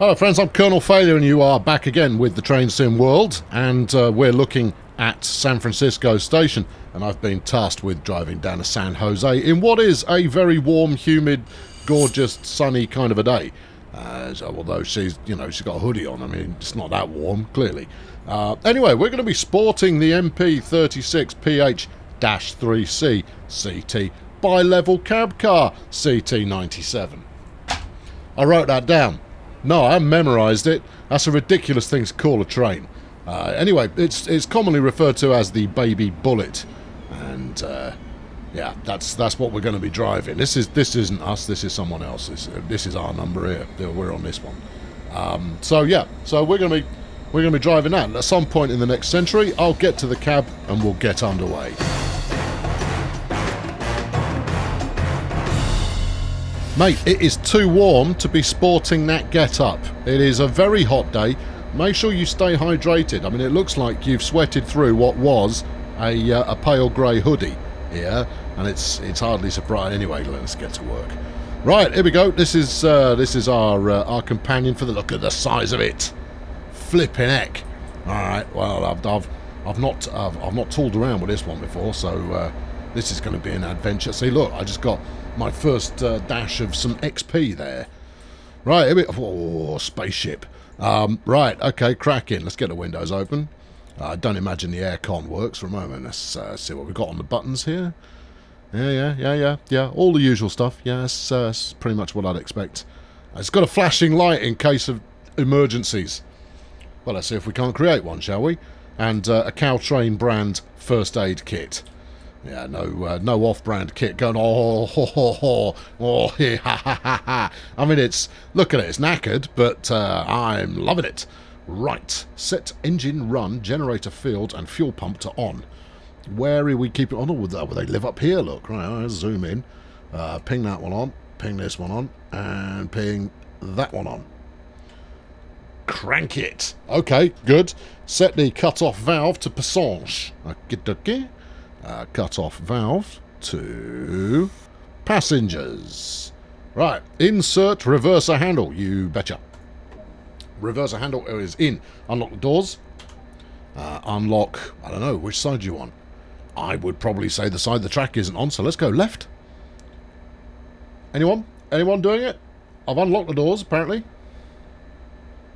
Hello friends, I'm Colonel Failure and you are back again with the Train Sim World, and we're looking at San Francisco Station, and I've been tasked with driving down to San Jose in what is a very warm, humid, gorgeous, sunny kind of a day. Although she's got a hoodie on, I mean, it's not that warm, clearly. Anyway, we're going to be sporting the MPXpress CT bi-level cab car CT97. I wrote that down. No, I memorised it. That's a ridiculous thing to call a train. Anyway, it's commonly referred to as the Baby Bullet, and yeah, that's what we're going to be driving. This isn't us. This is someone else. This is our number here. We're on this one. So yeah, so we're going to be driving that. And at some point in the next century, I'll get to the cab and we'll get underway. Mate, it is too warm to be sporting that get-up. It is a very hot day. Make sure you stay hydrated. I mean, it looks like you've sweated through what was a pale grey hoodie here, and it's hardly surprising. Anyway, let's get to work. Right, here we go. This is our companion. For the look at the size of it. Flipping heck. All right. Well, I've not tooled around with this one before, so this is going to be an adventure. See, look, I just got my first dash of some XP there. Right, here we go. Oh, spaceship. Right, okay, cracking. Let's get the windows open. I don't imagine the aircon works for a moment. Let's see what we've got on the buttons here. Yeah. All the usual stuff. Yeah, that's pretty much what I'd expect. It's got a flashing light in case of emergencies. Well, let's see if we can't create one, shall we? And a Caltrain brand first aid kit. Yeah, no off-brand kit going, oh, yeah, ha, ha, ha, ha. I mean, look at it, it's knackered, but I'm loving it. Right, set engine run, generator field, and fuel pump to on. Where are we keeping on? Oh, they live up here, look. Right, let's zoom in. Ping that one on, ping this one on, and ping that one on. Crank it. Okay, good. Set the cut-off valve to passage. Okay. Cut-off valve to passengers. Right, insert reverser handle. You betcha. Reverser handle is in. Unlock the doors. Unlock, I don't know, which side do you want? I would probably say the side the track isn't on, so let's go left. Anyone? Anyone doing it? I've unlocked the doors, apparently.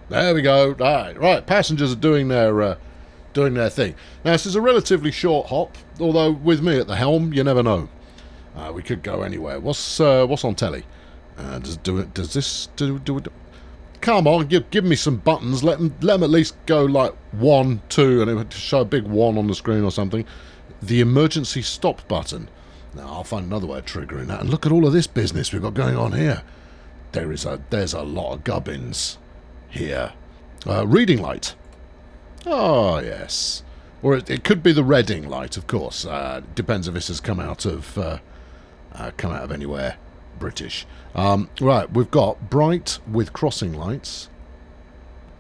There we go. Right, passengers are doing their thing. Now, this is a relatively short hop, although with me at the helm, you never know. We could go anywhere. What's on telly? Does this do it? Come on, give me some buttons. Let them at least go like 1, 2, and it would show a big 1 on the screen or something. The emergency stop button. Now, I'll find another way of triggering that. And look at all of this business we've got going on here. There's a lot of gubbins here. Reading light. Oh, yes. Or it could be the reading light, of course. Depends if this has come out of anywhere British. Right, we've got bright with crossing lights.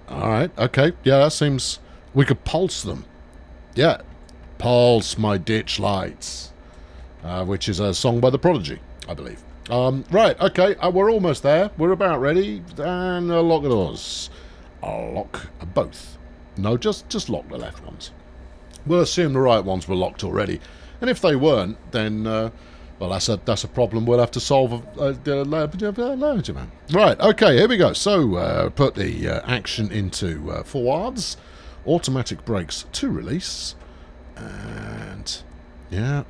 All right, okay. Yeah, that seems... We could pulse them. Yeah. Pulse my ditch lights. Which is a song by The Prodigy, I believe. Right, okay. We're almost there. We're about ready. And lock the doors. I'll lock both. No, just lock the left ones. We'll assume the right ones were locked already, and if they weren't, then well, that's a problem we'll have to solve. Right, okay, here we go. So put the action into forwards, automatic brakes to release, and yeah,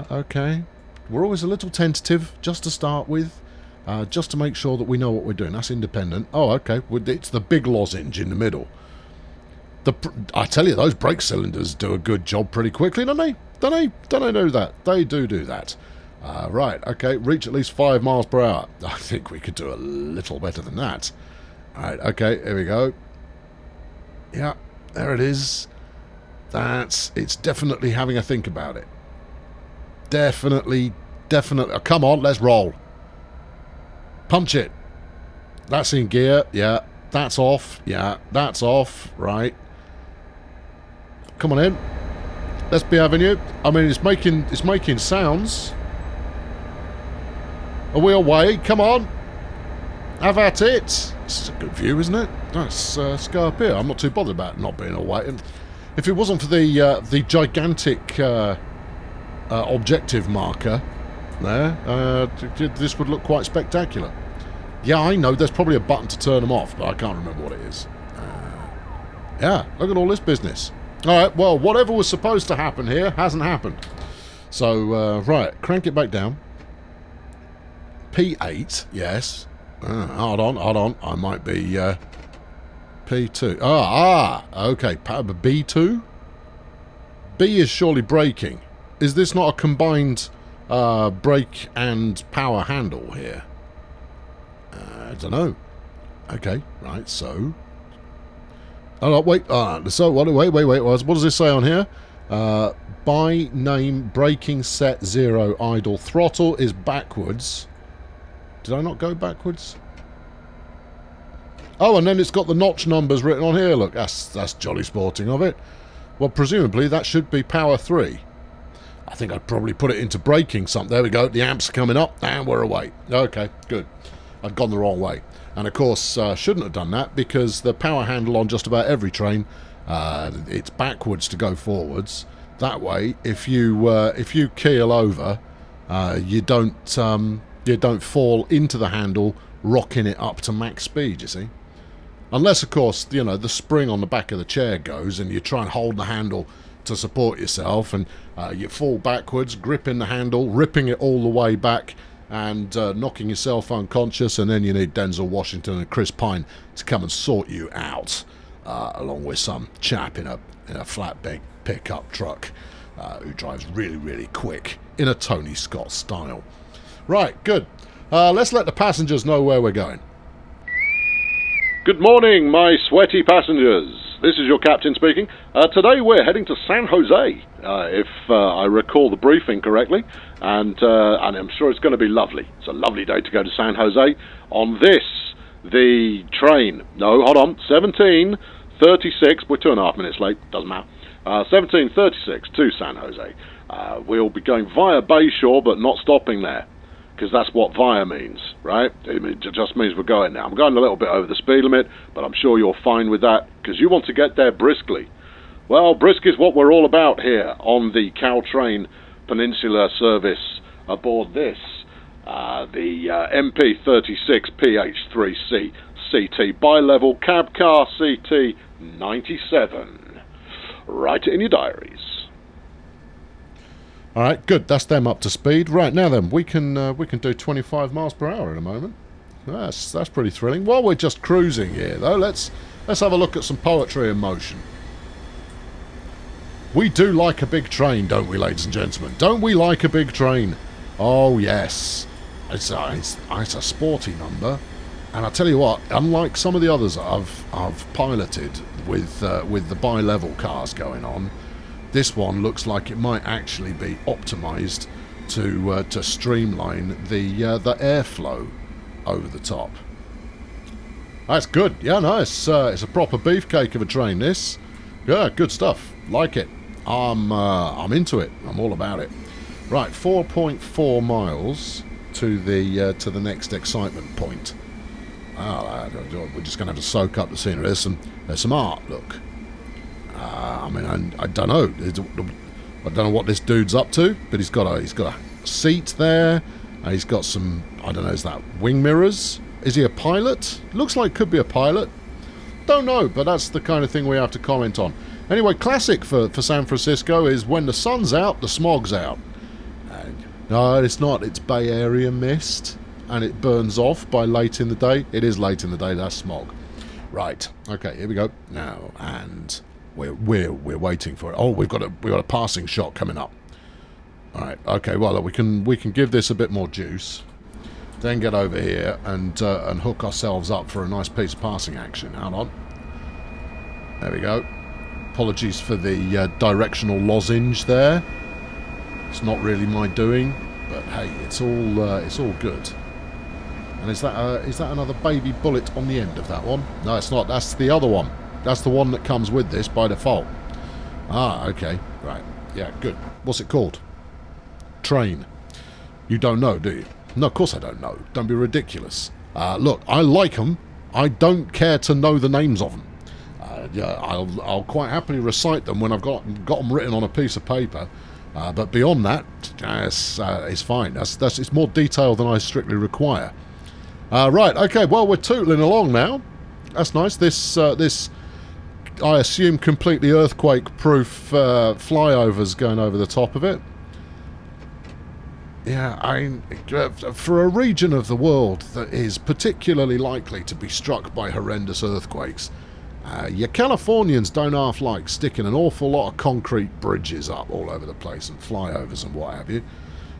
okay. We're always a little tentative just to start with. Just to make sure that we know what we're doing. That's independent. Oh, okay. It's the big lozenge in the middle. I tell you, those brake cylinders do a good job pretty quickly, don't they? Don't they do that? They do that. Right, okay. Reach at least 5 miles per hour. I think we could do a little better than that. Right, okay. Here we go. Yeah, there it is. It's definitely having a think about it. Definitely. Oh, come on, let's roll. Punch it. That's in gear. Yeah. That's off. Yeah. That's off. Right. Come on in. Let's be having you. I mean, it's making sounds. Are we away? Come on. Have at it. this is a good view, isn't it? Let's go up here. I'm not too bothered about not being away. And if it wasn't for the gigantic objective marker there, this would look quite spectacular. Yeah, I know there's probably a button to turn them off, but I can't remember what it is. Yeah, look at all this business. Alright, well, whatever was supposed to happen here hasn't happened. So, right, crank it back down. P8, yes. Hold on. I might be P2. Okay, B2? B is surely braking. Is this not a combined brake and power handle here? I don't know. Okay, right, so... Oh, wait, so, wait, what does this say on here? By name, braking set 0, idle. Throttle is backwards. Did I not go backwards? Oh, and then it's got the notch numbers written on here. Look, that's jolly sporting of it. Well, presumably that should be power 3. I think I'd probably put it into braking something. There we go. The amps are coming up, and we're away. Okay, good. I'd gone the wrong way. And of course, shouldn't have done that because the power handle on just about every train, it's backwards to go forwards. That way, if you keel over, you don't fall into the handle, rocking it up to max speed. You see, unless of course the spring on the back of the chair goes and you try and hold the handle to support yourself, and you fall backwards, gripping the handle, ripping it all the way back, and knocking yourself unconscious, and then you need Denzel Washington and Chris Pine to come and sort you out, along with some chap in a flatbed pickup truck who drives really, really quick in a Tony Scott style. Right, good. Let's let the passengers know where we're going. Good morning, my sweaty passengers. This is your captain speaking. Today we're heading to San Jose, if I recall the briefing correctly, and I'm sure it's going to be lovely. It's a lovely day to go to San Jose on this, the train. No, hold on, 1736. We're 2.5 minutes late, doesn't matter. 1736 to San Jose. We'll be going via Bayshore, but not stopping there, because that's what via means, right? It just means we're going now. I'm going a little bit over the speed limit, but I'm sure you're fine with that, because you want to get there briskly. Well, brisk is what we're all about here on the Caltrain Peninsula service aboard this, the MPXpress CT bi-level cab car CT 97. Write it in your diaries. All right, good. That's them up to speed. Right, now then, we can do 25 miles per hour in a moment. That's pretty thrilling. While we're just cruising here, though, let's have a look at some poetry in motion. We do like a big train, don't we, ladies and gentlemen? Don't we like a big train? Oh yes, it's a sporty number, and I tell you what, unlike some of the others I've piloted with the bi-level cars going on, this one looks like it might actually be optimised to streamline the airflow over the top. That's good. Yeah, no, it's a proper beefcake of a train. This, yeah, good stuff. Like it. I'm into it. I'm all about it. Right, 4.4 miles to the next excitement point. We're just going to have to soak up the scenery. There's some art. Look. I mean, I don't know. I don't know what this dude's up to, but he's got a seat there. He's got some, I don't know, is that wing mirrors? Is he a pilot? Looks like could be a pilot. Don't know, but that's the kind of thing we have to comment on. Anyway, classic for San Francisco is when the sun's out, the smog's out. No, it's not. It's Bay Area mist, and it burns off by late in the day. It is late in the day. That's smog. Right. Okay. Here we go. Now, and we're waiting for it. Oh, we've got a passing shot coming up. All right. Okay. Well, we can give this a bit more juice. Then get over here and hook ourselves up for a nice piece of passing action. Hold on. There we go. Apologies for the directional lozenge there. It's not really my doing, but hey, it's all good. And is that another baby bullet on the end of that one? No, it's not. That's the other one. That's the one that comes with this by default. Ah, okay, right. Yeah, good. What's it called? Train. You don't know, do you? No, of course I don't know. Don't be ridiculous. Look, I like them. I don't care to know the names of them. Yeah, I'll quite happily recite them when I've got them written on a piece of paper. But beyond that, it's fine. It's more detail than I strictly require. Right, okay, well, we're tootling along now. That's nice. This, I assume, completely earthquake-proof flyovers going over the top of it. Yeah, for a region of the world that is particularly likely to be struck by horrendous earthquakes, your Californians don't half like sticking an awful lot of concrete bridges up all over the place and flyovers and what have you.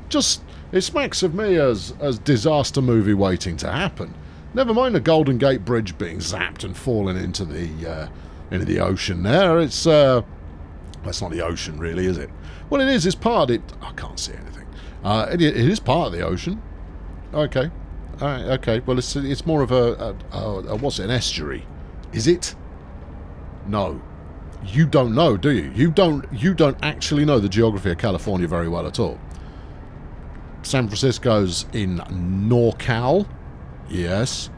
Just, it smacks of me as disaster movie waiting to happen. Never mind the Golden Gate Bridge being zapped and falling into the ocean there. It's, that's not the ocean really, is it? Well, it is. It's part of it. I can't see anything. It is part of the ocean. Okay. All right, okay. Well, it's more of a what's it, an estuary? Is it? No. You don't know, do you? You don't actually know the geography of California very well at all. San Francisco's in NorCal. Yes.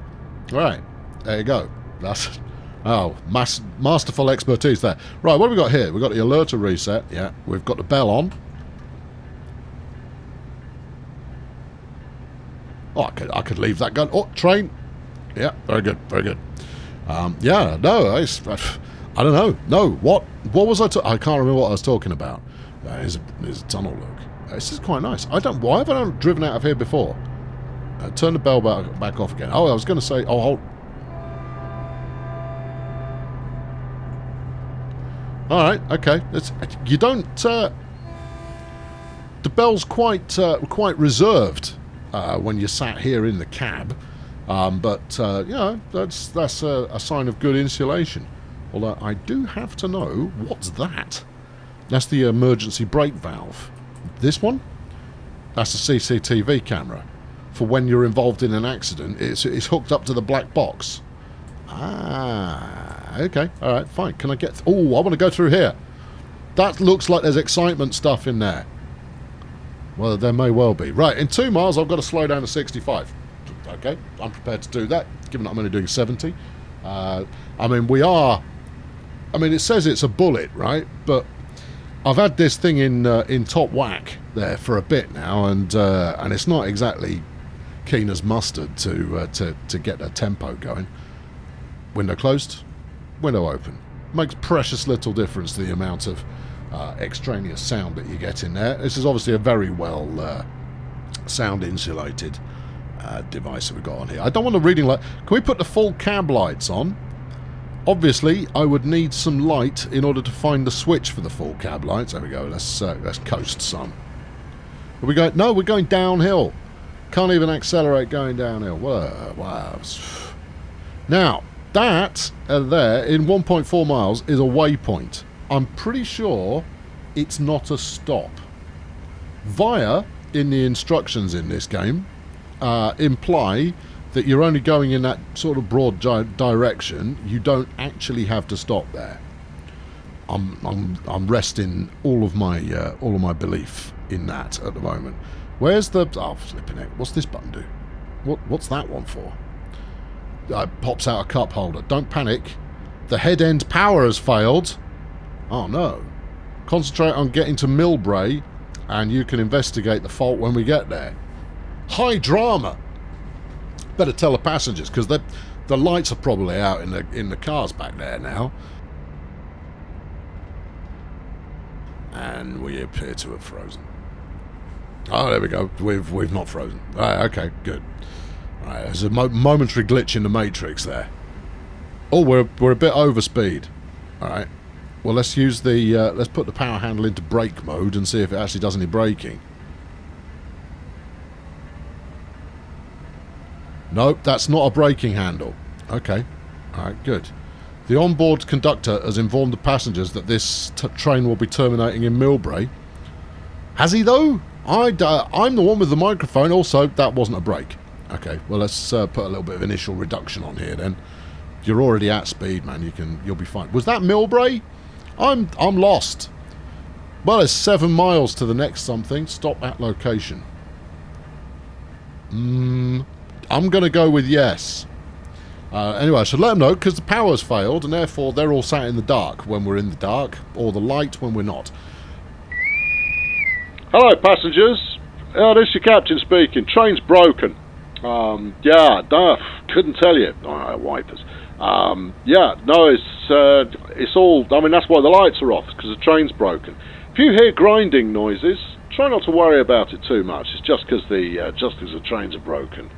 Right. There you go. That's... Oh, masterful expertise there. Right, what have we got here? We've got the alerter reset. Yeah. We've got the bell on. Oh, I could leave that gun. Oh, train. Yeah, very good, very good. Yeah, no, I don't know. No, what was I can't remember what I was talking about. There's a tunnel look. This is quite nice. Why have I not driven out of here before? Turn the bell back off again. Oh, I was going to say, hold. Alright, okay. You don't, the bell's quite reserved when you're sat here in the cab. But you know, that's a sign of good insulation. Although I do have to know, what's that? That's the emergency brake valve. This one? That's a CCTV camera. For when you're involved in an accident, it's hooked up to the black box. Ah, okay, alright, fine. Can I get... Oh, I want to go through here. That looks like there's excitement stuff in there. Well, there may well be. Right, in 2 miles, I've got to slow down to 65. Okay, I'm prepared to do that, given that I'm only doing 70. I mean, it says it's a bullet, right? But I've had this thing in top whack there for a bit now, and it's not exactly keen as mustard to get a tempo going. Window closed, window open. Makes precious little difference to the amount of extraneous sound that you get in there. This is obviously a very well sound insulated device that we've got on here. I don't want a reading light. Can we put the full cab lights on? Obviously, I would need some light in order to find the switch for the full cab lights. There we go. Let's coast some. Are we going? No, we're going downhill. Can't even accelerate going downhill. Wow. Now, that there in 1.4 miles is a waypoint. I'm pretty sure it's not a stop. Via, in the instructions in this game, imply that you're only going in that sort of broad direction. You don't actually have to stop there. I'm resting all of my belief in that at the moment. Where's the... Oh, flipping it. What's this button do? What's that one for? Pops out a cup holder. Don't panic. The head end power has failed. Oh no. Concentrate on getting to Millbrae, and you can investigate the fault when we get there. High drama. Better tell the passengers, because the lights are probably out in the cars back there now. And we appear to have frozen. Oh, there we go. We've not frozen. Right, okay, good. Right, there's a momentary glitch in the matrix there. Oh, we're a bit over speed. All right. Well, let's use the let's put the power handle into brake mode and see if it actually does any braking. Nope, that's not a braking handle. Okay. All right, good. The onboard conductor has informed the passengers that this train will be terminating in Millbrae. Has he, though? I'm the one with the microphone. Also, that wasn't a brake. Okay, well, let's put a little bit of initial reduction on here, then. You're already at speed, man. You'll be fine. Was that Millbrae? I'm lost. Well, it's 7 miles to the next something. Stop at location. I'm going to go with yes. Anyway, I should let them know because the power's failed, and therefore they're all sat in the dark when we're in the dark, or the light when we're not. Hello, passengers. This is your captain speaking. Train's broken. Couldn't tell you. Wipers. It's all. I mean, that's why the lights are off, because the train's broken. If you hear grinding noises, try not to worry about it too much. It's just because the trains are broken.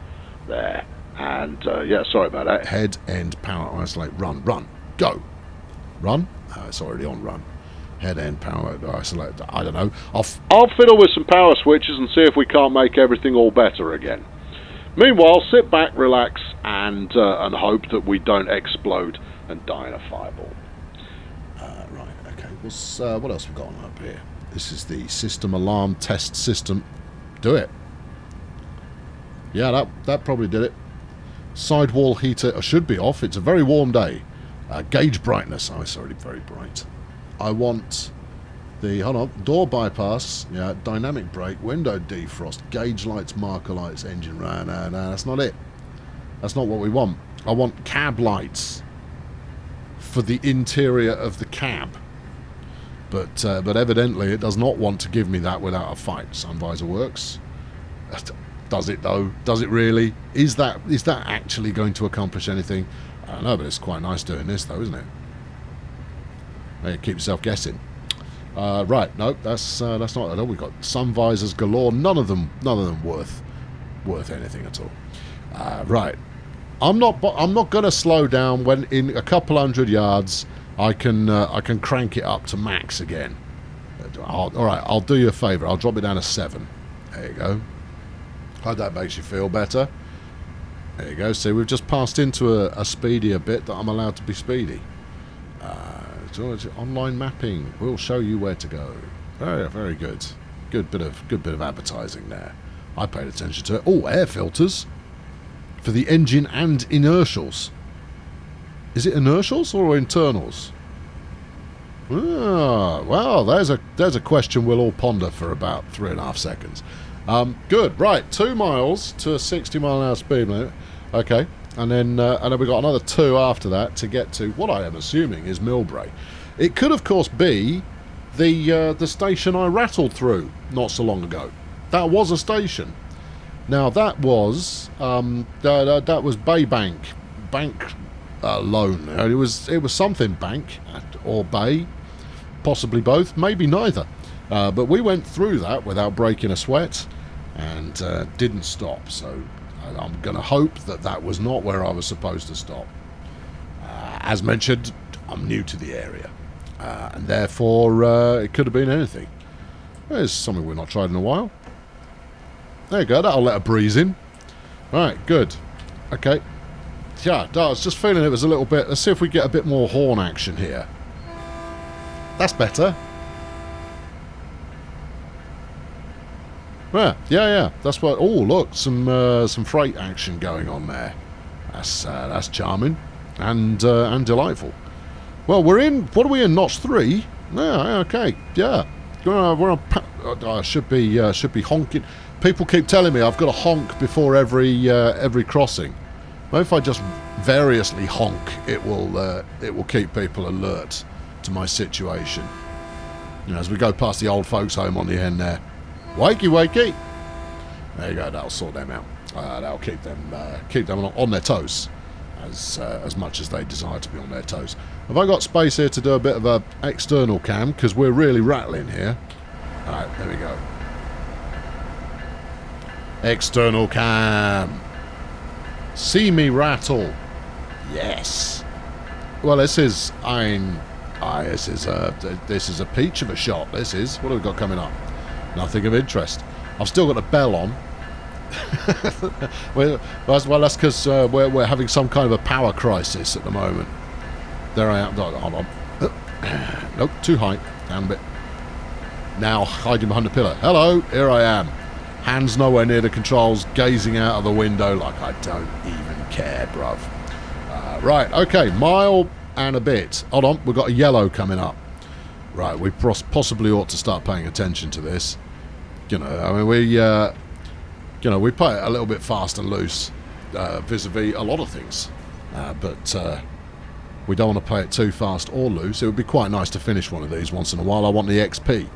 There. And sorry about that. Head end power isolate. Run, go. Run. It's already on run. Head end power isolate. I don't know. I'll fiddle with some power switches and see if we can't make everything all better again. Meanwhile, sit back, relax, and hope that we don't explode and die in a fireball. Right. Okay. What else we got on up here? This is the system alarm test system. Do it. Yeah, that probably did it. Sidewall heater should be off. It's a very warm day. Gauge brightness. Oh, it's already very bright. I want the, hold on, door bypass. Yeah, dynamic brake, window defrost, gauge lights, marker lights, engine. No, that's not it. That's not what we want. I want cab lights for the interior of the cab. But evidently it does not want to give me that without a fight. Sun visor works. Does it though? Does it really? Is that actually going to accomplish anything? I don't know, but it's quite nice doing this though, isn't it? Hey, keep yourself guessing. Right, no, that's not at all. We've got sun visors galore. None of them worth anything at all. Right, I'm not going to slow down when in a couple hundred yards I can crank it up to max again. All right, I'll do you a favour. I'll drop it down to 7. There you go. Hope that makes you feel better. There you go. See, we've just passed into a speedier bit that I'm allowed to be speedy. Online mapping will show you where to go. Very, very good. Good bit of advertising there. I paid attention to it. Oh, air filters for the engine and inertials. Is it inertials or internals? Ah, well, there's a question we'll all ponder for about 3.5 seconds. Good. Right, 2 miles to a 60-mile-an-hour speed limit. Okay. And then we've got another 2 after that to get to what I am assuming is Millbrae. It could, of course, be the station I rattled through not so long ago. That was a station. Now that was Bay Bank loan. It was something bank or Bay, possibly both, maybe neither. But we went through that without breaking a sweat and didn't stop. So I'm going to hope that was not where I was supposed to stop. As mentioned, I'm new to the area, and therefore it could have been anything. There's something we've not tried in a while. There you go, that'll let a breeze in. Alright, good. Okay. Yeah, I was just feeling it was a little bit... Let's see if we get a bit more horn action here. That's better. Yeah. That's what... Oh, look, some freight action going on there. That's charming and delightful. Well, we're in... What are we in? Notch 3? Yeah, okay. Yeah. We're on... I should be honking. People keep telling me I've got to honk before every crossing. Maybe if I just variously honk, it will keep people alert to my situation. You know, as we go past the old folks' home on the end there. Wakey, wakey. There you go. That'll sort them out. That'll keep them on their toes, as much as they desire to be on their toes. Have I got space here to do a bit of a external cam? Because we're really rattling here. All right, there we go. External cam. See me rattle. Yes. Well, this is this is a peach of a shot. This is. What have we got coming up? Nothing of interest. I've still got a bell on. Well, that's because we're having some kind of a power crisis at the moment. There I am. Hold on. Nope, too high. Down a bit. Now hiding behind the pillar. Hello, here I am. Hands nowhere near the controls, gazing out of the window like I don't even care, bruv. Right, okay, mile and a bit. Hold on, we've got a yellow coming up. Right, we possibly ought to start paying attention to this. You know, I mean, we play it a little bit fast and loose vis-a-vis a lot of things. but we don't want to play it too fast or loose. It would be quite nice to finish one of these once in a while. I want the XP.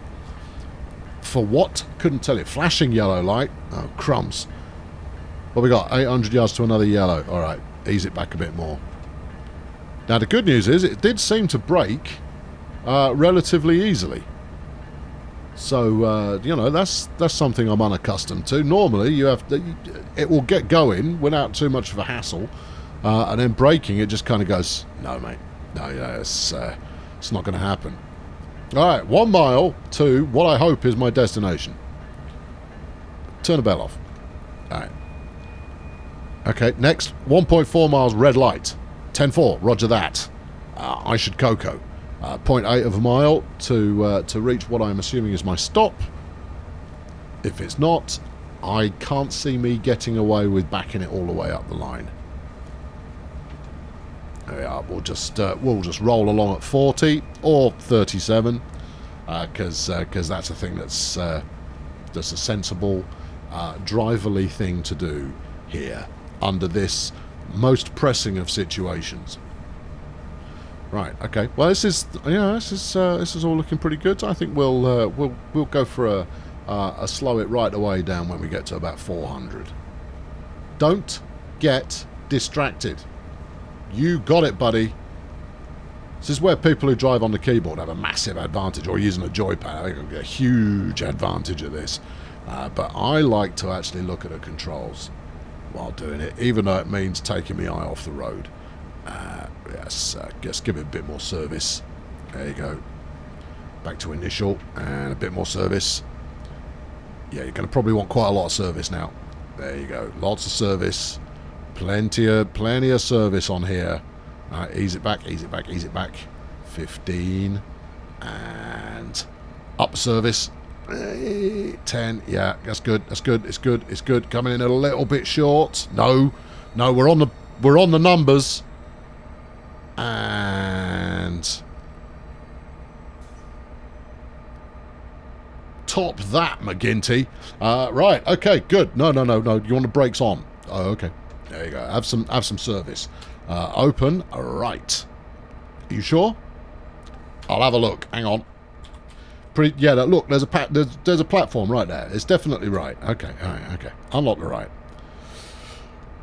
For what? Couldn't tell you. Flashing yellow light. Oh, crumbs. What we got? 800 yards to another yellow. Alright, ease it back a bit more. Now the good news is it did seem to brake relatively easily. So, you know, that's something I'm unaccustomed to. Normally, it will get going without too much of a hassle, and then braking, it just kind of goes, no, mate, no, yeah, it's not going to happen. All right, 1 mile to what I hope is my destination. Turn the bell off. All right. Okay, next, 1.4 miles, red light. 10-4, roger that. I should Coco. 0.8 of a mile to reach what I'm assuming is my stop. If it's not, I can't see me getting away with backing it all the way up the line. There we are. We'll just roll along at 40 or 37 because that's a thing that's a sensible, driverly thing to do here under this most pressing of situations. Right. Okay. Well, this is all looking pretty good. I think we'll go for a slow it right away down when we get to about 400. Don't get distracted. You got it, buddy. This is where people who drive on the keyboard have a massive advantage, or using a joypad. I think get a huge advantage of this. But I like to actually look at the controls while doing it, even though it means taking my eye off the road. Yes, just give it a bit more service. There you go. Back to initial and a bit more service. Yeah, you're going to probably want quite a lot of service now. There you go. Lots of service. Plenty of service on here. Ease it back, ease it back, ease it back. 15 and up service. 10. Yeah, that's good. That's good. It's good. It's good. Coming in a little bit short. No, we're on the numbers. And top that, McGinty. Right, okay, good. No. You want the brakes on? Oh, okay. There you go. Have some service. Open. Right. Are you sure? I'll have a look. Hang on. Yeah. Look, there's a platform right there. It's definitely right. Okay. All right. Okay. Unlock the right.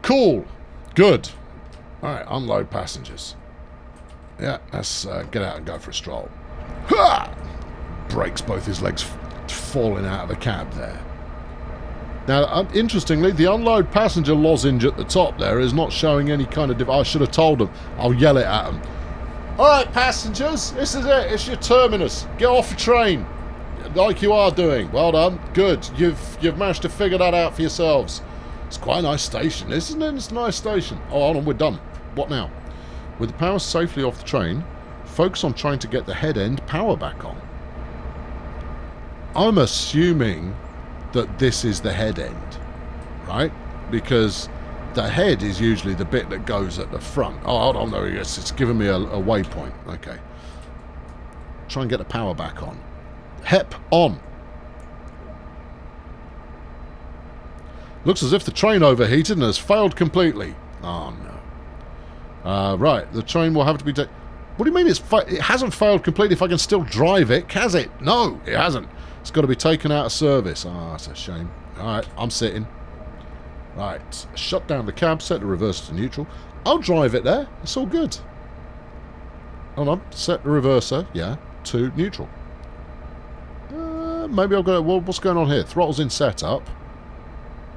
Cool. Good. All right. Unload passengers. Yeah, let's get out and go for a stroll. Ha! Breaks both his legs falling out of the cab there. Now, interestingly, the unload passenger lozenge at the top there is not showing any kind of... I should have told them. I'll yell it at them. All right, passengers, this is it. It's your terminus. Get off the train. Like you are doing. Well done. Good. You've managed to figure that out for yourselves. It's quite a nice station, isn't it? It's a nice station. Oh, hold on, we're done. What now? With the power safely off the train, focus on trying to get the head end power back on. I'm assuming that this is the head end, right? Because the head is usually the bit that goes at the front. Oh, hold on, there it is. It's giving me a waypoint. Okay. Try and get the power back on. HEP on. Looks as if the train overheated and has failed completely. Oh, no. Right, the train will have to be... What do you mean it hasn't failed completely if I can still drive it? Has it? No, it hasn't. It's got to be taken out of service. Ah, that's a shame. Alright, I'm sitting. Right, shut down the cab, set the reverser to neutral. I'll drive it there. It's all good. Hold on, set the reverser, yeah, to neutral. Maybe I'll go... Well, what's going on here? Throttle's in setup.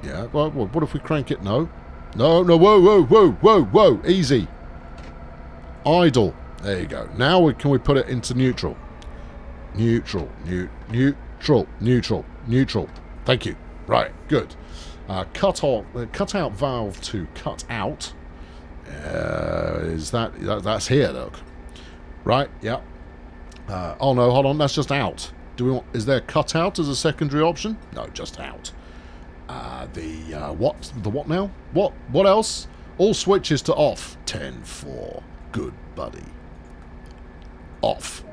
Yeah, well, what if we crank it? No. No, whoa, easy. Idle. There you go. Now can we put it into neutral? Neutral. Thank you. Right, good. Cut out valve to cut out. Is that's here? Look. Right. Yep. Oh no, hold on. That's just out. Do we want? Is there cut out as a secondary option? No, just out. What? The what now? What else? All switches to off. 10-4. Good buddy. Off.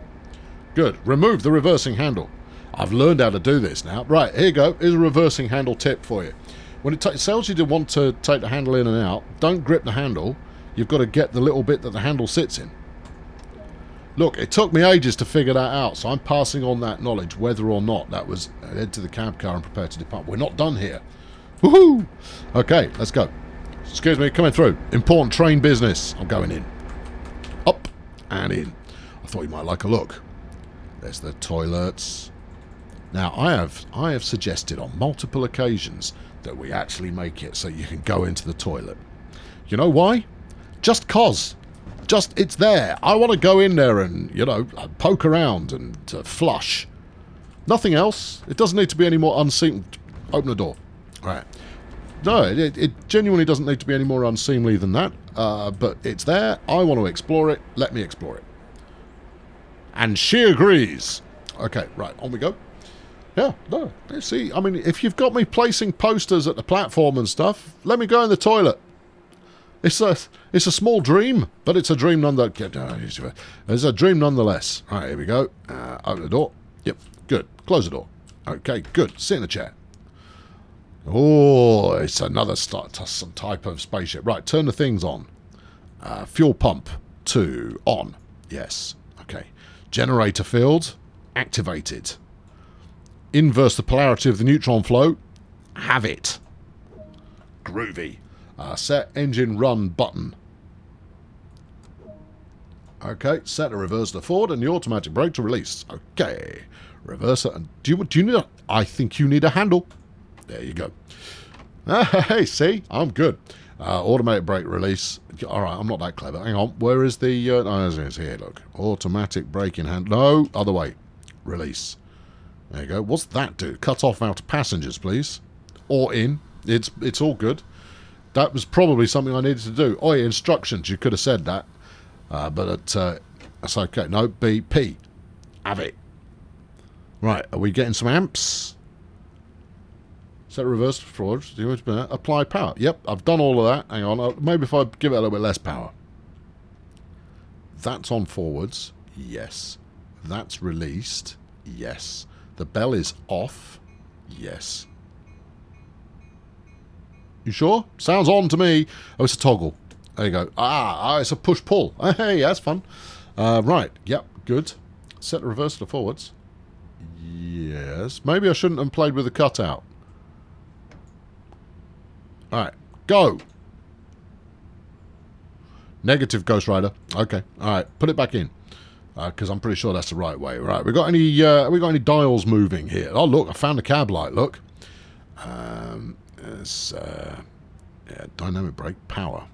Good. Remove the reversing handle. I've learned how to do this now. Right, here you go. Here's a reversing handle tip for you. When it tells you to want to take the handle in and out, don't grip the handle. you've got to get the little bit that the handle sits in. Look, it took me ages to figure that out, so I'm passing on that knowledge, whether or not that was head to the cab car and prepare to depart. We're not done here. Woohoo! Okay, let's go. Excuse me, coming through. Important train business. I'm going in. Up and in. I thought you might like a look. There's the toilets. Now, I have suggested on multiple occasions that we actually make it so you can go into the toilet. You know why? Just 'cause. Just, it's there. I want to go in there and, you know, poke around and flush. Nothing else. It doesn't need to be any more unseemly. Open the door. All right. No, it genuinely doesn't need to be any more unseemly than that. But it's there. I want to explore it. Let me explore it. And she agrees. Okay, right. On we go. Yeah, no. See, I mean, if you've got me placing posters at the platform and stuff, let me go in the toilet. It's a small dream, but it's a dream nonetheless. It's a dream nonetheless. All right, here we go. Open the door. Yep, good. Close the door. Okay, good. Sit in the chair. Oh, it's another some type of spaceship. Right, turn the things on. Fuel pump 2 on. Yes. Okay. Generator field activated. Inverse the polarity of the neutron flow. Have it. Groovy. Set engine run button. Okay, set the reverser forward and the automatic brake to release. Okay, reverser. And do you need a? I think you need a handle. There you go. Hey, see, I'm good. Automatic brake release. All right, I'm not that clever. Hang on, where is the? Oh, it's here. Look, automatic braking hand. No, other way. Release. There you go. What's that do? Cut off out of passengers, please, or in. It's all good. That was probably something I needed to do. Oh, yeah, instructions. You could have said that. But that's okay. No, BP. Have it. Right, are we getting some amps? Set reverse forward. Apply power. Yep, I've done all of that. Hang on. Maybe if I give it a little bit less power. That's on forwards. Yes. That's released. Yes. The bell is off. Yes. You sure? Sounds on to me. Oh, it's a toggle. There you go. It's a push-pull. Hey, that's fun. Right. Yep, good. Set the reverse to forwards. Yes. Maybe I shouldn't have played with the cutout. Alright. Go. Negative, Ghost Rider. Okay. Alright. Put it back in. Because I'm pretty sure that's the right way. Right. We got any dials moving here? Oh, look. I found the cab light. Look. Yeah, dynamic brake power.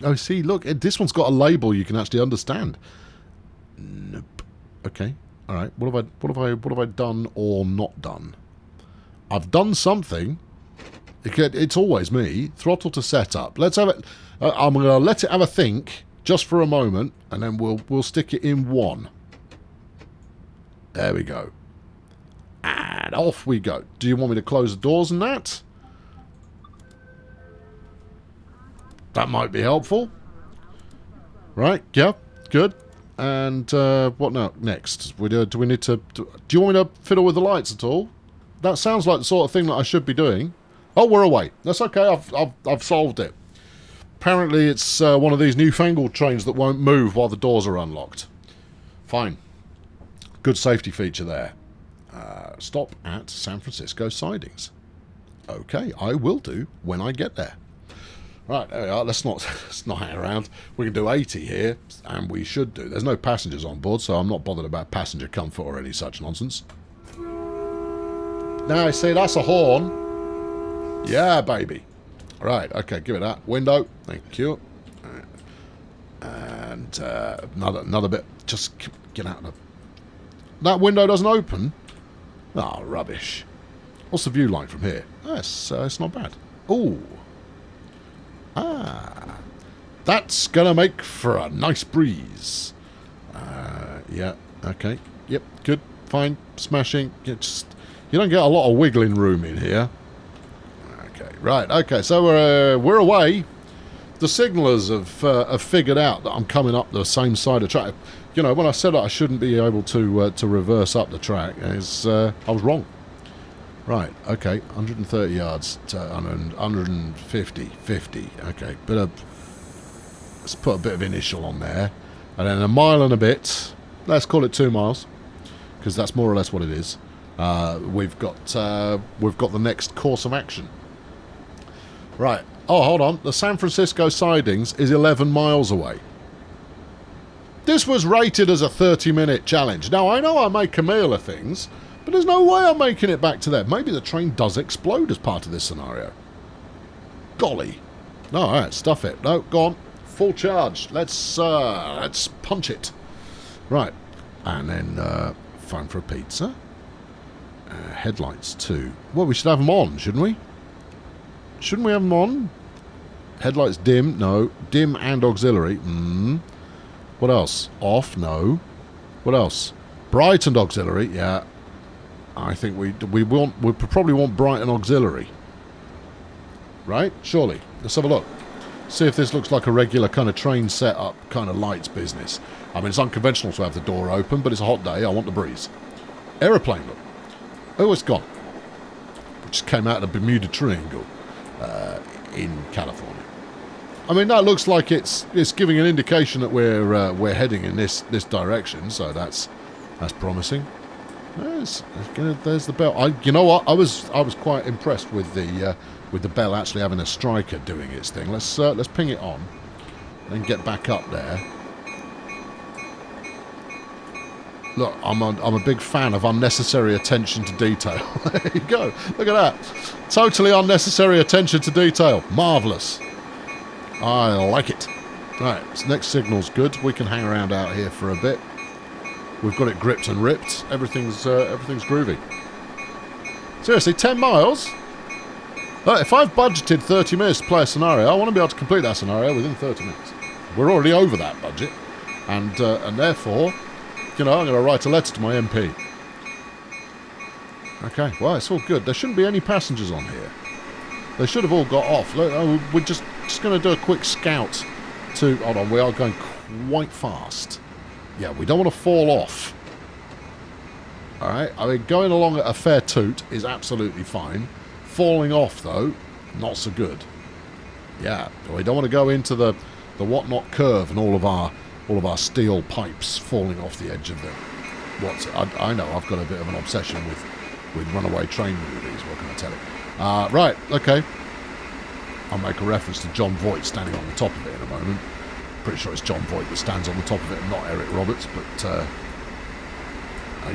Oh, see, look, this one's got a label you can actually understand. Nope. Okay. All right. What have I done or not done? I've done something. It's always me. Throttle to setup. Let's have it. I'm going to let it have a think just for a moment, and then we'll stick it in 1. There we go. And off we go. Do you want me to close the doors and that? That might be helpful. Right, yeah, good. And what now? Next? Do we need to... Do you want me to fiddle with the lights at all? That sounds like the sort of thing that I should be doing. Oh, we're away. That's okay, I've solved it. Apparently it's one of these newfangled trains that won't move while the doors are unlocked. Fine. Good safety feature there. Stop at San Francisco sidings. Okay, I will do when I get there. Right, there we are. Let's not hang around. We can do 80 here, and we should do. There's no passengers on board, so I'm not bothered about passenger comfort or any such nonsense. Now, see, that's a horn. Yeah, baby. Right, okay, give it that. Window. Thank you. And another bit. Just get out of the... That window doesn't open? Oh, rubbish. What's the view like from here? Yes, it's not bad. Ooh. That's gonna make for a nice breeze. Yeah, okay. Yep, good, fine, smashing. You don't get a lot of wiggling room in here. Okay, right, okay, so we're away. The signallers have figured out that I'm coming up the same side of the track. You know, when I said that I shouldn't be able to reverse up the track, I was wrong. Right, okay, 130 yards to 150, 50, okay, bit of... Let's put a bit of initial on there. And then a mile and a bit. Let's call it 2 miles, because that's more or less what it is. We've got the next course of action. Right. Oh, hold on. The San Francisco sidings is 11 miles away. This was rated as a 30-minute challenge. Now, I know I make a meal of things, but there's no way I'm making it back to there. Maybe the train does explode as part of this scenario. Golly. No, all right, stuff it. No, go on. Full charge. Let's punch it. Right. And then phone for a pizza. Headlights too. Well, we should have them on, shouldn't we? Shouldn't we have them on? Headlights dim. No. Dim and auxiliary. What else? Off. No. What else? Bright and auxiliary. Yeah. I think we probably want bright and auxiliary. Right? Surely. Let's have a look. See if this looks like a regular kind of train setup kind of lights business. I mean, it's unconventional to have the door open, but it's a hot day. I want the breeze. Aeroplane, look. Oh, it's gone. It just came out of the Bermuda Triangle in California. I mean, that looks like it's giving an indication that we're heading in this direction. So that's promising. There's the bell. You know what? I was quite impressed with the bell actually having a striker doing its thing. Let's ping it on and get back up there. Look, I'm a big fan of unnecessary attention to detail. There you go. Look at that. Totally unnecessary attention to detail. Marvellous. I like it. Right, so next signal's good. We can hang around out here for a bit. We've got it gripped and ripped. Everything's groovy. Seriously, 10 miles? If I've budgeted 30 minutes to play a scenario, I want to be able to complete that scenario within 30 minutes. We're already over that budget. And therefore, you know, I'm going to write a letter to my MP. Okay, well, it's all good. There shouldn't be any passengers on here. They should have all got off. Look, we're just going to do a quick scout to... Hold on, we are going quite fast. Yeah, we don't want to fall off. Alright, I mean, going along at a fair toot is absolutely fine. Falling off, though, not so good. Yeah, we don't want to go into the whatnot curve and all of our steel pipes falling off the edge of the... I know, I've got a bit of an obsession with runaway train movies, what can I tell you? Right, okay. I'll make a reference to John Voight standing on the top of it in a moment. Pretty sure it's John Voight that stands on the top of it and not Eric Roberts, but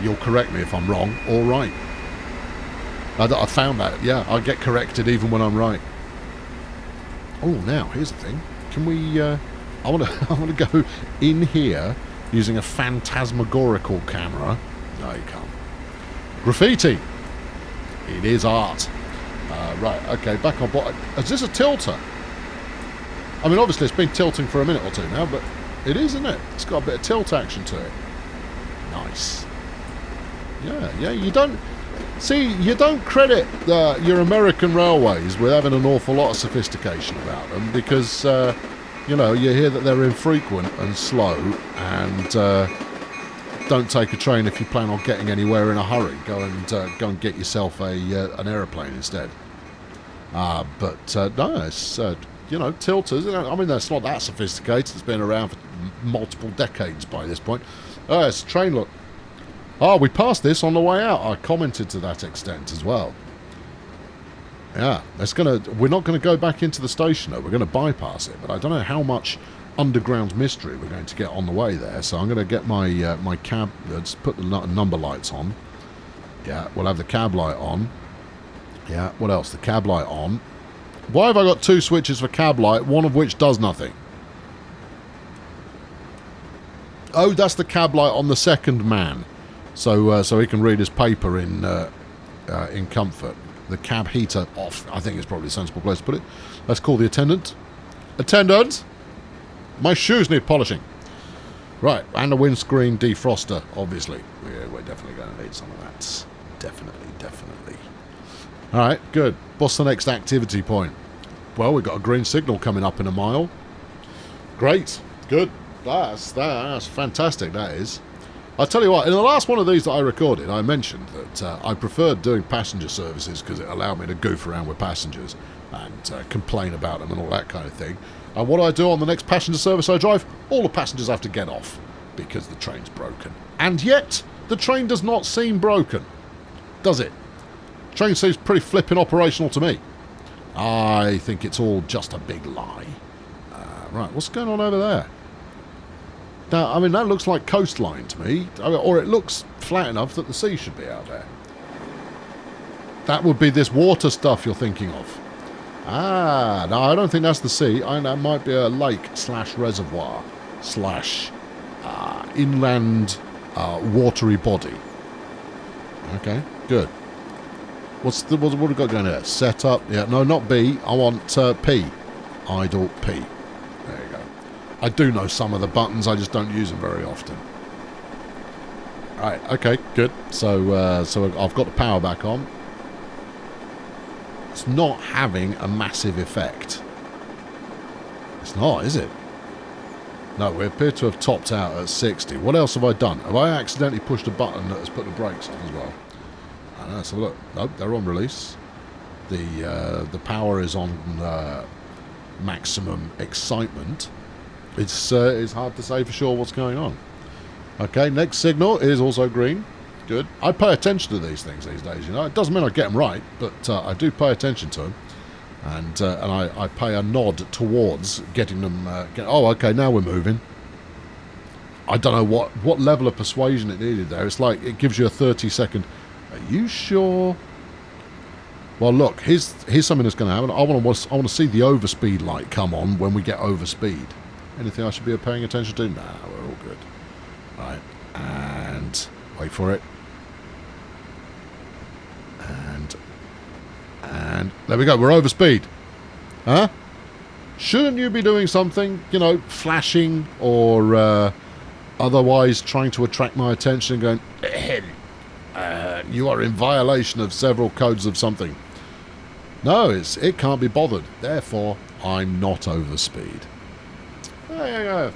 you'll correct me if I'm wrong or right. I found that, yeah, I get corrected even when I'm right. Oh, now, here's the thing. Can we... I want to go in here using a phantasmagorical camera. No, you can't. Graffiti. It is art. Right, okay, back on board. Is this a tilter? I mean, obviously it's been tilting for a minute or two now, but it is, isn't it? It's got a bit of tilt action to it. Nice. Yeah, you don't credit your American railways with having an awful lot of sophistication about them because, you know, you hear that they're infrequent and slow and don't take a train if you plan on getting anywhere in a hurry. Go and get yourself an aeroplane instead. But no, it's... you know, tilters. I mean, that's not that sophisticated. It's been around for multiple decades by this point. Oh, it's a train, look. Oh, we passed this on the way out. I commented to that extent as well. Yeah, we're not going to go back into the station, though. We're going to bypass it, but I don't know how much underground mystery we're going to get on the way there. So I'm going to get my my cab... Let's put the number lights on. Yeah, we'll have the cab light on. Yeah, what else? The cab light on. Why have I got two switches for cab light, one of which does nothing? Oh, that's the cab light on the second man. So he can read his paper in comfort. The cab heater off, I think is probably a sensible place to put it. Let's call the attendant. Attendant! My shoes need polishing. Right, and a windscreen defroster, obviously. We're definitely going to need some of that. Definitely. Alright, good. What's the next activity point? Well, we've got a green signal coming up in a mile. Great. Good. That's fantastic, that is. I'll tell you what, in the last one of these that I recorded, I mentioned that I preferred doing passenger services because it allowed me to goof around with passengers and complain about them and all that kind of thing. And what I do on the next passenger service I drive, all the passengers have to get off because the train's broken. And yet, the train does not seem broken, does it? Train seems pretty flipping operational to me. I think it's all just a big lie. Right, what's going on over there? Now, I mean, that looks like coastline to me, or it looks flat enough that the sea should be out there. That would be this water stuff you're thinking of. Ah, no, I don't think that's the sea. That might be a lake / reservoir / inland watery body. Okay, good. What have we got going there? Set up. Yeah, no, not B. I want P. Idle P. There you go. I do know some of the buttons, I just don't use them very often. Right, okay, good. So I've got the power back on. It's not having a massive effect. It's not, is it? No, we appear to have topped out at 60. What else have I done? Have I accidentally pushed a button that has put the brakes on as well? Let's have a look. Nope, they're on release. The power is on maximum excitement. It's hard to say for sure what's going on. Okay, next signal is also green. Good. I pay attention to these things these days, you know. It doesn't mean I get them right, but I do pay attention to them. And I pay a nod towards getting them... oh, okay, now we're moving. I don't know what level of persuasion it needed there. It's like it gives you a 30-second... Are you sure? Well, look, here's something that's going to happen. I want to see the overspeed light come on when we get overspeed. Anything I should be paying attention to? Nah, we're all good. Right, and wait for it. And there we go. We're overspeed. Huh? Shouldn't you be doing something? You know, flashing or otherwise trying to attract my attention and going, you are in violation of several codes of something. No, it can't be bothered. Therefore, I'm not overspeed. Yeah.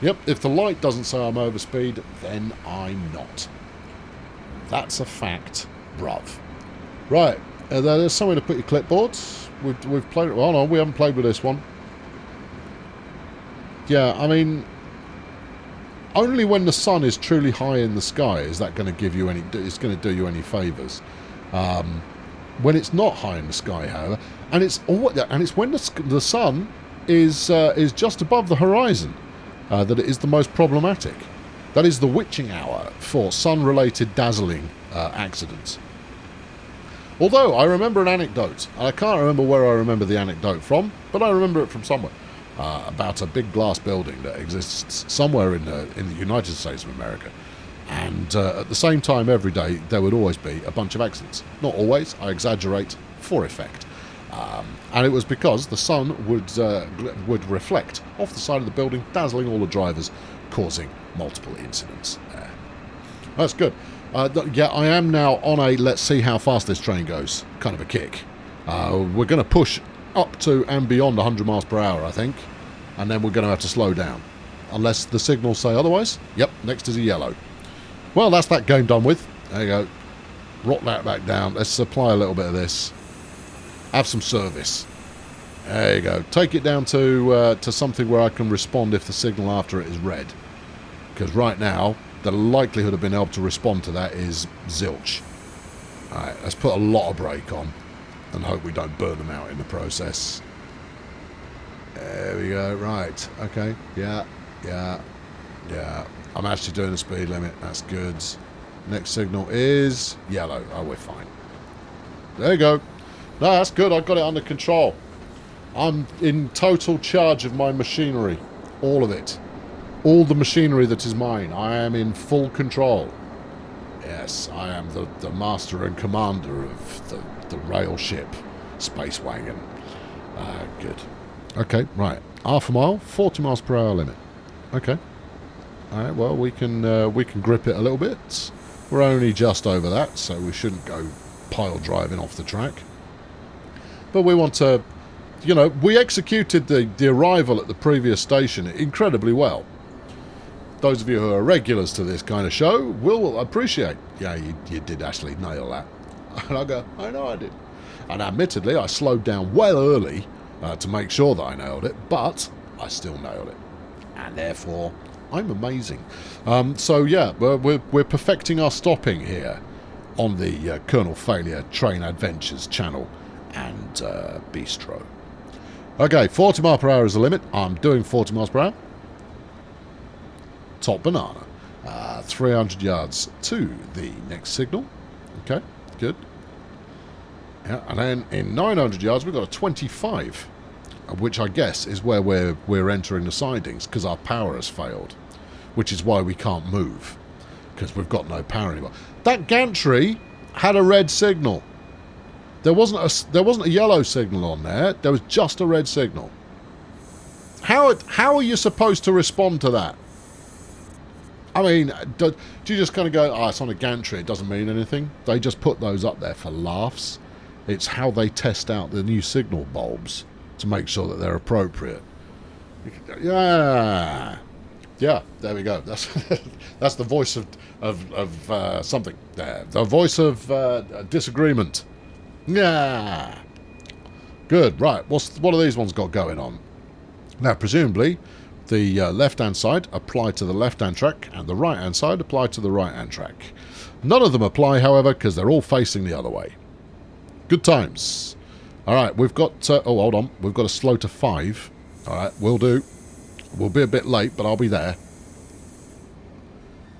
Yep, if the light doesn't say I'm overspeed, then I'm not. That's a fact, bruv. Right, there's somewhere to put your clipboards. We've played it. Well, no, we haven't played with this one. Yeah, I mean... Only when the sun is truly high in the sky is that going to give you any. It's going to do you any favours. When it's not high in the sky, however, and it's when the sun is just above the horizon that it is the most problematic. That is the witching hour for sun-related dazzling accidents. Although I remember an anecdote, and I can't remember where I remember the anecdote from, but I remember it from somewhere. About a big glass building that exists somewhere in the United States of America. And at the same time every day there would always be a bunch of accidents. Not always, I exaggerate, for effect. And it was because the sun would reflect off the side of the building, dazzling all the drivers, causing multiple incidents there. That's good. Yeah, I am now on a let's see how fast this train goes kind of a kick. We're going to push up to and beyond 100 miles per hour, I think. And then we're going to have to slow down. Unless the signals say otherwise. Yep, next is a yellow. Well, that's that game done with. There you go. Rock that back down. Let's apply a little bit of this. Have some service. There you go. Take it down to something where I can respond if the signal after it is red. Because right now, the likelihood of being able to respond to that is zilch. Alright, let's put a lot of brake on. And hope we don't burn them out in the process. There we go. Right. Okay. Yeah. I'm actually doing the speed limit. That's good. Next signal is yellow. Oh, we're fine. There you go. No, that's good. I've got it under control. I'm in total charge of my machinery. All of it. All the machinery that is mine. I am in full control. Yes, I am the master and commander of the rail ship space wagon. Good. Okay, right. Half a mile, 40 miles per hour limit. Okay. Alright, well, we can grip it a little bit. We're only just over that, so we shouldn't go pile driving off the track. But we want to, you know, we executed the arrival at the previous station incredibly well. those of you who are regulars to this kind of show will appreciate. Yeah, you did actually nail that. And I go, I know I did. And admittedly, I slowed down well early to make sure that I nailed it, but I still nailed it. And therefore, I'm amazing. So yeah, we're perfecting our stopping here on the Colonel Failure Train Adventures channel and Bistro. Okay, 40 mile per hour is the limit. I'm doing 40 miles per hour. Top banana. 300 yards to the next signal. Okay, good. Yeah, and then in 900 yards we've got a 25, which I guess is where we're entering the sidings because our power has failed, which is why we can't move because we've got no power anymore. That gantry had a red signal. There wasn't a yellow signal on there. There was just a red signal. How are you supposed to respond to that? I mean, do you just kind of go, oh, it's on a gantry, it doesn't mean anything? They just put those up there for laughs. It's how they test out the new signal bulbs to make sure that they're appropriate. Yeah, there we go. That's the voice of something there. The voice of disagreement. Yeah. Good. Right. What are these ones got going on? Now, presumably, the left-hand side apply to the left-hand track, and the right-hand side apply to the right-hand track. None of them apply, however, because they're all facing the other way. Good times. All right, we've got... oh, hold on. We've got to slow to 5. All right, we'll do. We'll be a bit late, but I'll be there.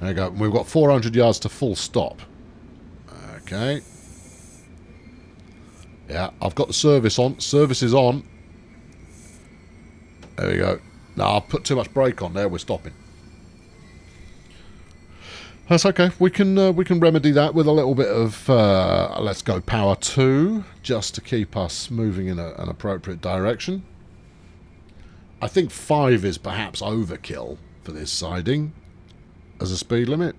There you go. We've got 400 yards to full stop. Okay. Yeah, I've got the service on. Service is on. There we go. No, I've put too much brake on there. We're stopping. That's okay. We can remedy that with a little bit of let's go power 2, just to keep us moving in an appropriate direction. I think 5 is perhaps overkill for this siding as a speed limit.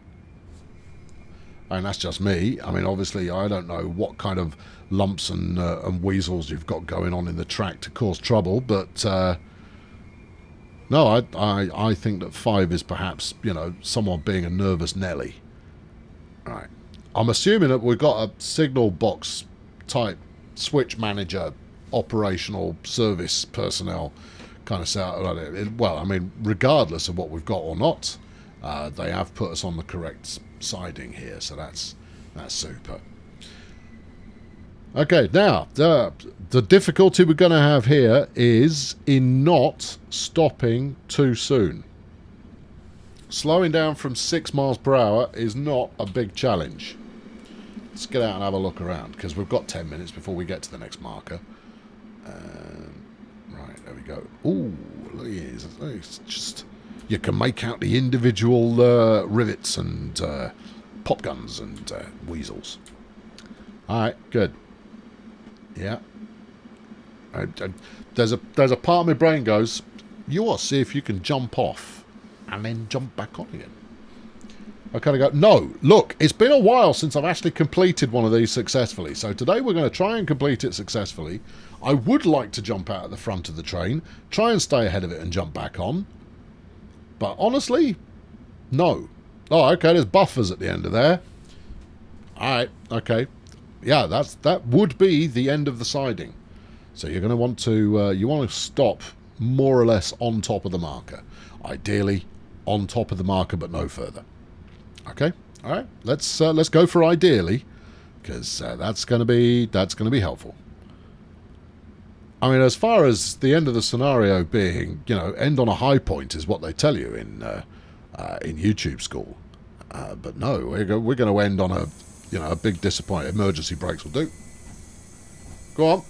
And that's just me. I mean, obviously, I don't know what kind of lumps and weasels you've got going on in the track to cause trouble, but no, I think that 5 is perhaps, you know, someone being a nervous Nelly. Right. I'm assuming that we've got a signal box type switch manager, operational service personnel kind of sound. Well, I mean, regardless of what we've got or not, they have put us on the correct siding here, so that's super. Okay, now, the difficulty we're going to have here is in not stopping too soon. Slowing down from 6 miles per hour is not a big challenge. Let's get out and have a look around, because we've got 10 minutes before we get to the next marker. Right, there we go. Ooh, look at this. It's just... You can make out the individual rivets and pop guns and weasels. Alright, good. Yeah. There's a part of my brain goes, you ought to see if you can jump off and then jump back on again. I kind of go, no, look, it's been a while since I've actually completed one of these successfully. So today we're going to try and complete it successfully. I would like to jump out at the front of the train, try and stay ahead of it and jump back on. But honestly, no. Oh, okay, there's buffers at the end of there. Alright, okay. Yeah, that would be the end of the siding. So you're going to want to you want to stop more or less on top of the marker. Ideally on top of the marker, but no further. Okay, all right. Let's go for ideally, because that's going to be helpful. I mean, as far as the end of the scenario being, you know, end on a high point is what they tell you in YouTube school. But no, we're going to end on a, you know, a big disappointment. Emergency brakes will do. Go on.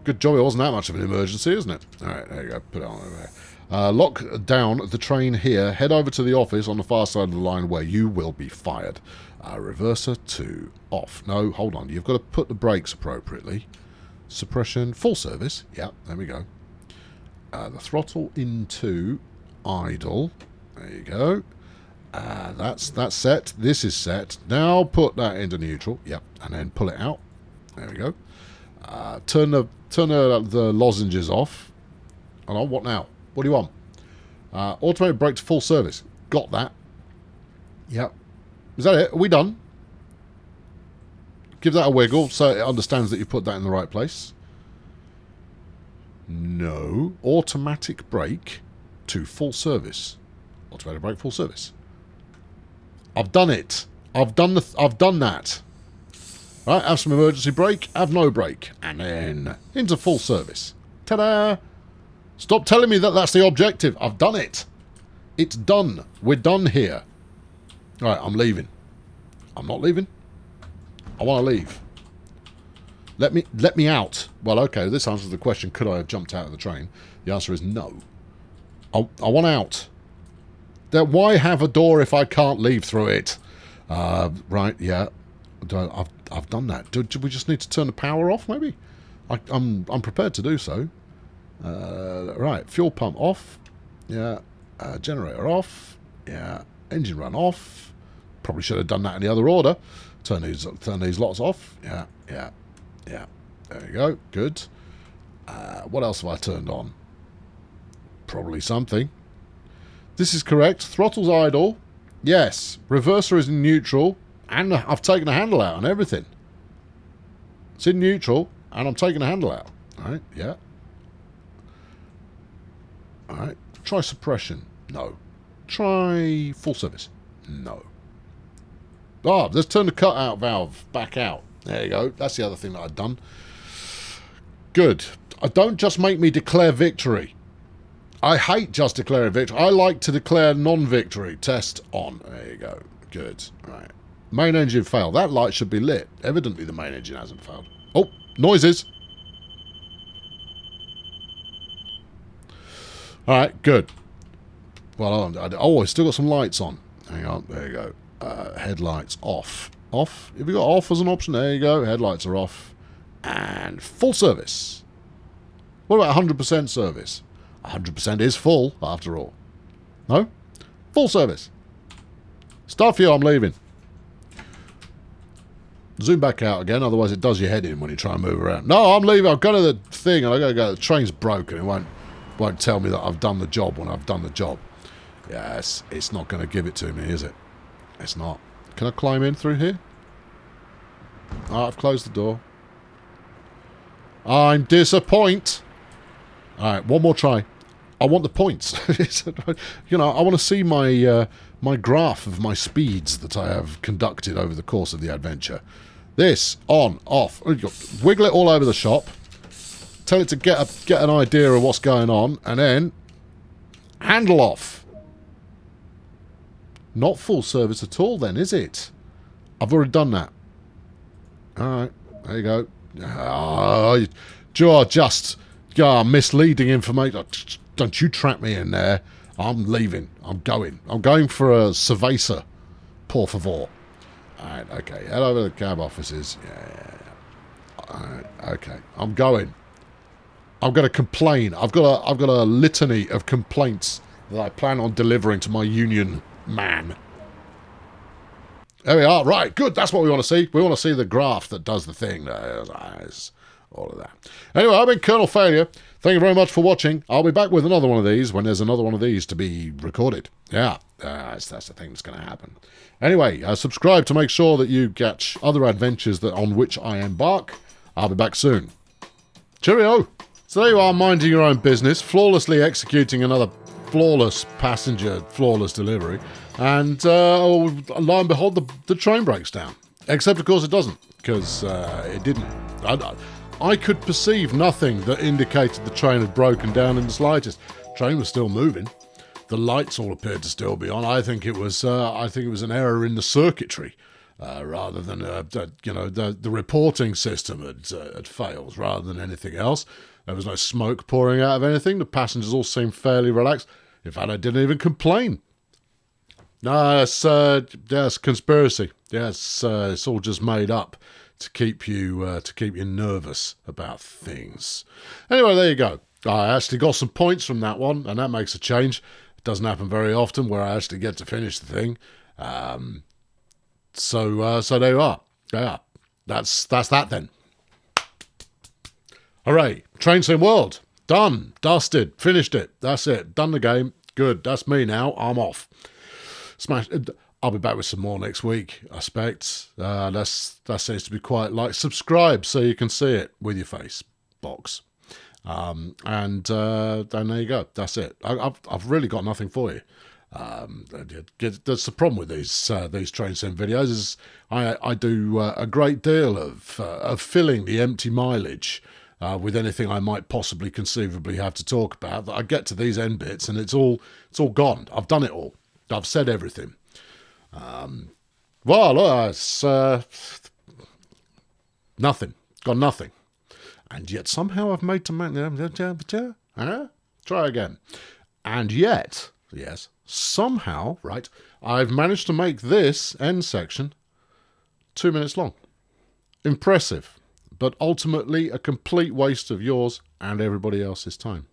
Good job it wasn't that much of an emergency, isn't it? All right, there you go. Put it on over there. Lock down the train here. Head over to the office on the far side of the line where you will be fired. Reverser to off. No, hold on. You've got to put the brakes appropriately. Suppression, full service. Yeah, there we go. The throttle into idle. There you go. That's set. This is set. Now put that into neutral. Yep, and then pull it out. There we go. Turn the lozenges off. Hold on, what now? What do you want? Automated brake to full service. Got that. Yep. Is that it? Are we done? Give that a wiggle so it understands that you put that in the right place. No. Automatic brake to full service. Automatic brake, full service. I've done it. I've done that. Right, have some emergency brake, have no brake, and then into full service. Ta-da! Stop telling me that that's the objective. I've done it. It's done. We're done here. Right, I'm leaving. I'm not leaving. I want to leave. Let me out. Well, okay, this answers the question, could I have jumped out of the train? The answer is no. I want out. Why have a door if I can't leave through it? Right, yeah. I've done that. Do we just need to turn the power off, maybe? I'm prepared to do so. Right, fuel pump off. Yeah. Generator off. Yeah. Engine run off. Probably should have done that in the other order. Turn these lots off. Yeah. There you go. Good. What else have I turned on? Probably something. This is correct. Throttle's idle. Yes. Reverser is in neutral. And I've taken the handle out and everything. It's in neutral. And I'm taking the handle out. Alright, yeah. Alright. Try suppression. No. Try full service. No. Oh, let's turn the cutout valve back out. There you go. That's the other thing that I'd done. Good. Don't just make me declare victory. I hate just declaring victory. I like to declare non-victory. Test on. There you go. Good. Right. Main engine failed. That light should be lit. Evidently the main engine hasn't failed. Oh, noises. Alright, good. Well, oh, I've still got some lights on. Hang on. There you go. Headlights off. Off. Have you got off as an option? There you go. Headlights are off. And full service. What about 100% service? 100% is full, after all. No? Full service. Start fuel, I'm leaving. Zoom back out again, otherwise it does your head in when you try and move around. No, I'm leaving. I've got to the thing and I've got to go. The train's broken. It won't tell me that I've done the job when I've done the job. Yes, it's not going to give it to me, is it? It's not. Can I climb in through here? Oh, I've closed the door. I'm disappointed. Alright, one more try. I want the points. You know, I want to see my my graph of my speeds that I have conducted over the course of the adventure. This, on, off. Wiggle it all over the shop. Tell it to get an idea of what's going on. And then, handle off. Not full service at all then, is it? I've already done that. Alright, there you go. Oh, you're just misleading information. Don't you trap me in there. I'm leaving. I'm going. I'm going for a cerveza. Por favor. Alright, okay. Head over to the cab offices. Yeah. Alright, okay. I'm going. I'm going to complain. I've got a litany of complaints that I plan on delivering to my union man. There we are. Right, good. That's what we want to see. We want to see the graph that does the thing. All of that. Anyway, I've been Colonel Failure. Thank you very much for watching. I'll be back with another one of these when there's another one of these to be recorded. Yeah, that's the thing that's going to happen. Anyway, subscribe to make sure that you catch other adventures on which I embark. I'll be back soon. Cheerio! So there you are, minding your own business, flawlessly executing another flawless passenger, flawless delivery. And lo and behold, the train breaks down. Except, of course, it doesn't, because it didn't. I could perceive nothing that indicated the train had broken down in the slightest. The train was still moving. The lights all appeared to still be on. I think it was an error in the circuitry, rather than the reporting system had failed, rather than anything else. There was no smoke pouring out of anything. The passengers all seemed fairly relaxed. In fact, I didn't even complain. No, that's conspiracy. Yes, it's all just made up to keep you nervous about things. Anyway, there you go. I actually got some points from that one, and that makes a change. It doesn't happen very often where I actually get to finish the thing. So there you are. Yeah, that's that then. Hooray! Train Sim World. Done. Dusted. Finished it. That's it. Done the game. Good, that's me now. I'm off. Smash. I'll be back with some more next week, I expect. That seems to be quite like. Subscribe so you can see it with your face box. And there you go. That's it. I've really got nothing for you. That's the problem with these train sim videos is I do a great deal of filling the empty mileage with anything I might possibly conceivably have to talk about. That I get to these end bits and it's all gone. I've done it all. I've said everything. Well, it's nothing. Got nothing. And yet somehow I've made to try again. And yet, yes, somehow, right, I've managed to make this end section 2 minutes long. Impressive, but ultimately a complete waste of yours and everybody else's time.